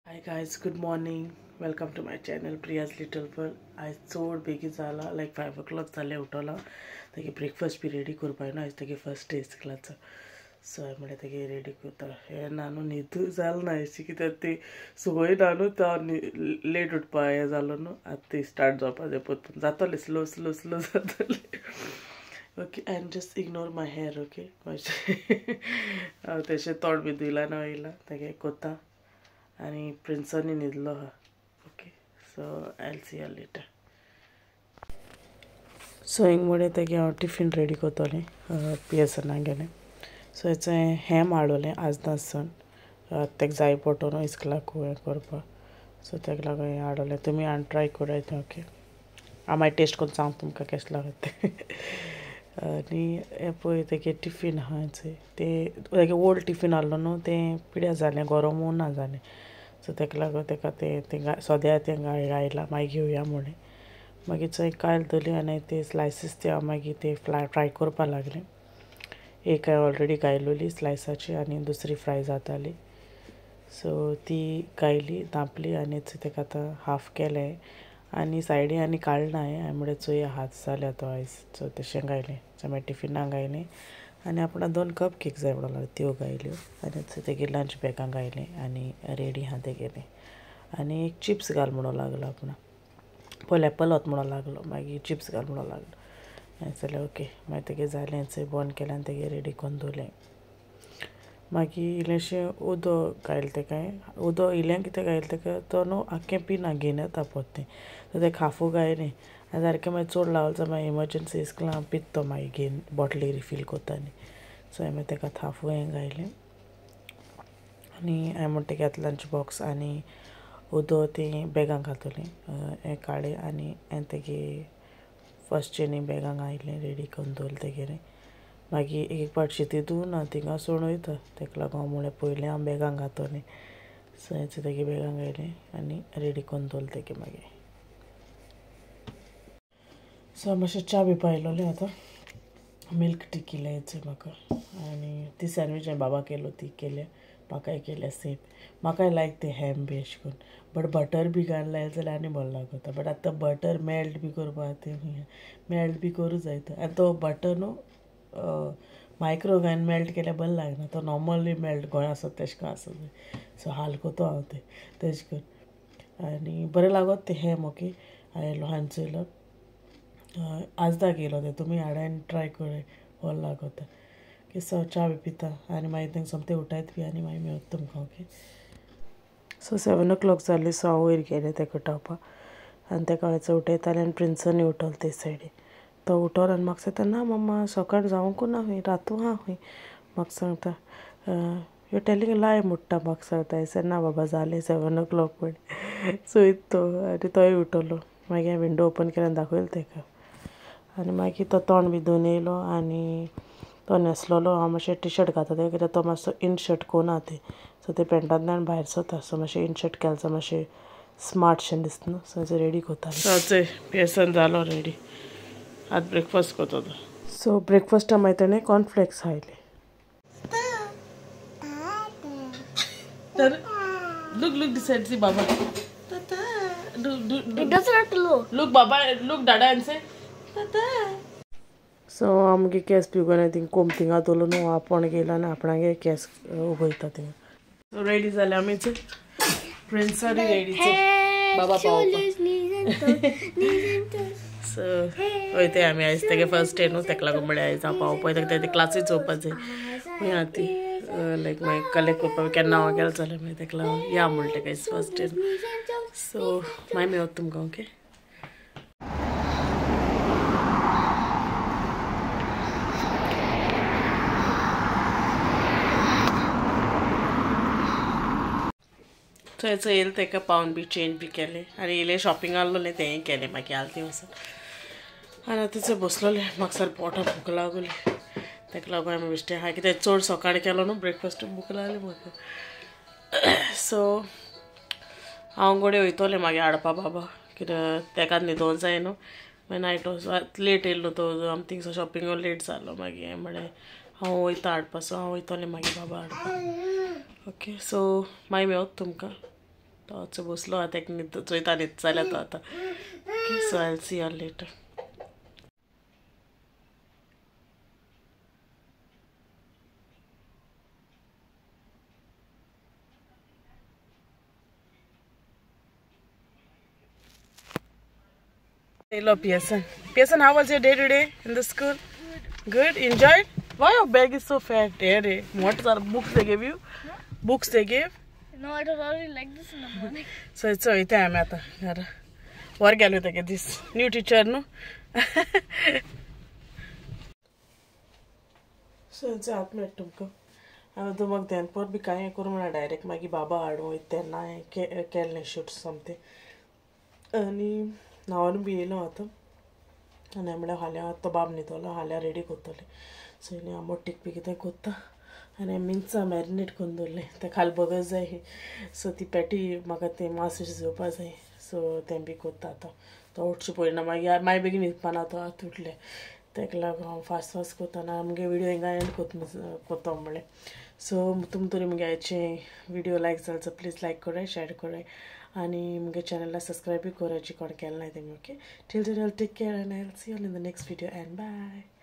Hi guys, good morning. Welcome to my channel Priya's Little World. आज चड बेगी जाला like 5 o'clock जाले उठला तेगे ब्रेकफास्ट बी रेडी करपाय ना आज तेगे फर्स्ट डे स्कूलाचो सो हांवें म्हळें तेगे रेडी करता हे नानू न्हिदू जाल ना अशी कित्याक ती संवय ना न्हू तो लेट उठपा हें जालो न्हू आतां ती स्टार्ट जावपा जाय परतून जातलें स्लो स्लो स्लो जातलें ओके एंड जस्ट इग्नोर माय हेअर ओके मातशें हांव तेशें तोंड बी धुयला ना वयला तेगे कोता आणि प्रिन्सांनी न्हिदलो हा okay so I will see you later so हिंग मुळे तेगे हांव टिफीन रेडी करतलें पियसना गेलें सो हेचें हेम हाडलें आज नासन तेका जाय पडटो इस्कलाक हें करपाक सो तेका लागून हें हाडलें तुमी हाडून ट्राय कराय तें ओके हांव मागीर टेस्ट करून सांग तुमकां कशें लागता तें आनी हें पळय तेगे टिफीन आहा हेचें तेगे ओल्ड टिफीन आहलो न्हू तें पिड्यार जालें गरम उरना जालें सो तेका लागून तेका तें सद्या तें गायला मागीर घेवया म्हणलें मागीर थंय कायल दवरली आनी ते स्लायसीस ते हांव मागीर ते फ्राय करपाक लागलें एक हांवें ऑलरेडी गायलोली स्लायसाची आनी दुसरी फ्राय जाताली सो ती गायली धांपली आनी तेका आतां हाफ केलें आनी सायडीन आनी काडना हांवें म्हणलें चोया हात जाल्या तो आयज सो तशें गायलें सो मागीर टिफिनाक गायलें आनी आपणाक 2 कप केक जाय म्हणून त्यो गायल्यो आनी तेगे लंच बॅगां गायलें आनी रेडी आहा तेगेलें आनी एक चिप्स घाल म्हणून लागलो आपणाक पयलें एप्पल वत म्हणून लागलो मागीर चिप्स घाल म्हणून लागलो हांवें जाल्यार ओके मागीर तेगे जालें चंय बंद केलें आनी तेगे रेडी करून दवरलें मागीर इल्लेंशें उदक घायलें तेका उदक इल्लें कितें घायलें तेका तो न्हू आख्खें पिना घेवन येता पोत्तें सो तेका हाफू गायलें आनी सारकें मागीर चड लावलें जाल्यार मागीर इमर्जंसी इस्कलां पित तो मागीर घेवन बॉटली रिफील कोत्ता न्ही सो हांवें तेका हाफू हें घायलें आनी हांवें म्हणटा तेगे लंच बॉक्स आनी उदक तें बॅगां घातलें हें काडलें आनी हांवें तेगे फर्स्टचे बॅगां घायलें रेडी करून दवरलें तेगेलें मागीर एक पाट ती धुवना थिंगा सोडून वयता तेका लागून हांव म्हणलें पयलीं हांव बॅगां घातलें सो हेचें तेगे बॅगां घायलें आनी रेडी करून दवरलें तेगे मागीर सो मातशें च्या बी पायलोलें आतां मिल्क टी केलें हेचें म्हाका आनी ती सँडवीच हांवें बाबा केलो ती केल्या म्हाकाय केल्या सेम म्हाकाय लायक ते हॅम बी अशें करून बट बटर बी घाल लायले जाल्यार आनी बरो लागता बट आतां बटर मेल्ट बी करपा ते मेल्ट बी करूं जायता आनी तो बटर न्हू मायक्रो घालून मेल्ट केल्यार बरो लागना तो नॉर्मली मेल्ट गोंय आसता तेशें करून आसता जाय सो हाल कोतो हांव ते तेशें करून आनी बरें लागत ते हॅम ओके हांवें हांवें चोयलो आजदा गेलो ते तुमी हाडान ट्राय कराय बरो लागता सो च्या बी पिता आनी मागीर तेंका सोमतें उठयत बी आनी मागीर मेळत तुमकां ओके सो 7 o'clock जाली सो हांव वयर गेलें तेका उठोवपाक आनी तेका हांवें उठयतालें आनी प्रिन्सांनी उठोलें ते सायडीन तो उठोलो आनी म्हाका सांगता ना मम्मा सकाळ जावंकू ना खंय रातू आहा खंय म्हाका सांगता यू टेलिंग लाय म्हणटा म्हाका सांगता हांवें ना बाबा जालें 7 o'clock म्हण चोयत तो आनी तोय उठलो मागीर हांवें विंडो ओपन केलें आनी दाखयलें तेका आनी मागीर तो तोंड बी धुवन येयलो आनी तो न्हेसलोलो हांव मातशें टी शर्ट घाता तें कित्याक तो मातसो इन शर्ट कोना तें सो ते पेंटांतल्यान भायर सरता सो मातशें इन शर्ट केलें जाल्यार मातशें स्मार्टशें दिसता न्हू सो तें रेडी कोतालें सो पेसन जालो रेडी आतां ब्रेकफास्ट कोतो तो सो ब्रेकफास्टा मागीर ताणें cornflakes खायले Look, this side, see Baba. Tata. It doesn't have to look. Look, Baba. Look, Dada, and say, Tata. So, आमगे केस पिवगोन थिंग कोम थिंगा तोलो न्हू आपण गेला आनी आपणागे केस उगयता थिंगा सो रेडी जालें आमीच प्रिन्सारी रेडी बाबा पावपा सो वयताय आमी आयज तेगे फर्स्ट डे न्हू तेका लागून म्हळ्यार आयज हांव पावपा तेका तेजे क्लासीस चोवपा जाय खंय आहा ती लायक मागीर कलेक्ट करपा केन्ना हांव गेलें जाल्यार मागीर तेका लागून या म्हणलें तेका आयज फर्स्ट डे सो मागीर मेळत तुमकां ओके थंयच येयलें तेका पावन बी चेंज बी केलें आनी इल्लें शॉपिंग आहलोलें तेंय केलें मागीर आलती वचून आनी आतां थंय बसलोलें म्हाका सार पोटां भूक लागोली तेका लागून हांवें बेश्टें हांवें कितें चड सकाळीं केलो न्हू ब्रेकफास्ट भूक लागली म्हाका सो हांव घोडये वयतलें मागीर हाडपा बाबा कित्याक तेका न्हिदोवंक जाय न्हू मागीर नायट लेट येयलो तो आमी थिंगसर शॉपिंग लेट जालो मागीर हांवें म्हळें हांव वयता हाडपा सो हांव वयतलें मागीर बाबा हाडपा ओके सो मागीर मेळत तुमकां तो बसलो आता एक न्हिद चोयता न्हिद जाल्या तो आतां okay so I will see you later Hello, Pearson. Pearson, how was your day today in the school? Good. Enjoyed? Why your bag is so fat? What are books they gave you? Books they gave? No, it was already like this in the morning. So it's so I'm at the work. I get this new teacher, no? So it's at me तुमको. तो मग त्यांपर बी काय करू म्हणा direct मागीर बाबा हाडूं तेन्ना केल्लें शूट समथींग आनी न्हांवन बी येयलो आतां आनी म्हळ्यार हाल्या तो बाब न्हिदलो हाल्या रेडी करतलें सो इल्लें आंबट बी कितें करता आनी मिन्सां मॅरिनेट करून दवरलें तें खाल बगर जाय सो ती पॅटी म्हाका तें मातशें शिजोवपा जाय सो तें बी करता आतां तो उठचें पडना मागीर मागीर बेगीन न्हिदपाना तो आतां उठलें तेका लागून हांव फास्ट फास्ट करता आनी आमगे विडियो हिंगा एंड कोता म्हणलें सो तुम तरी मुगे हेचे विडियो लायक जाल सो प्लीज लायक कराय शेअर कराय आनी मुगे चॅनलला सब्सक्रायब बी करायची कोण केलें नाय तेमी okay till then take care and I will see you in the next video and bye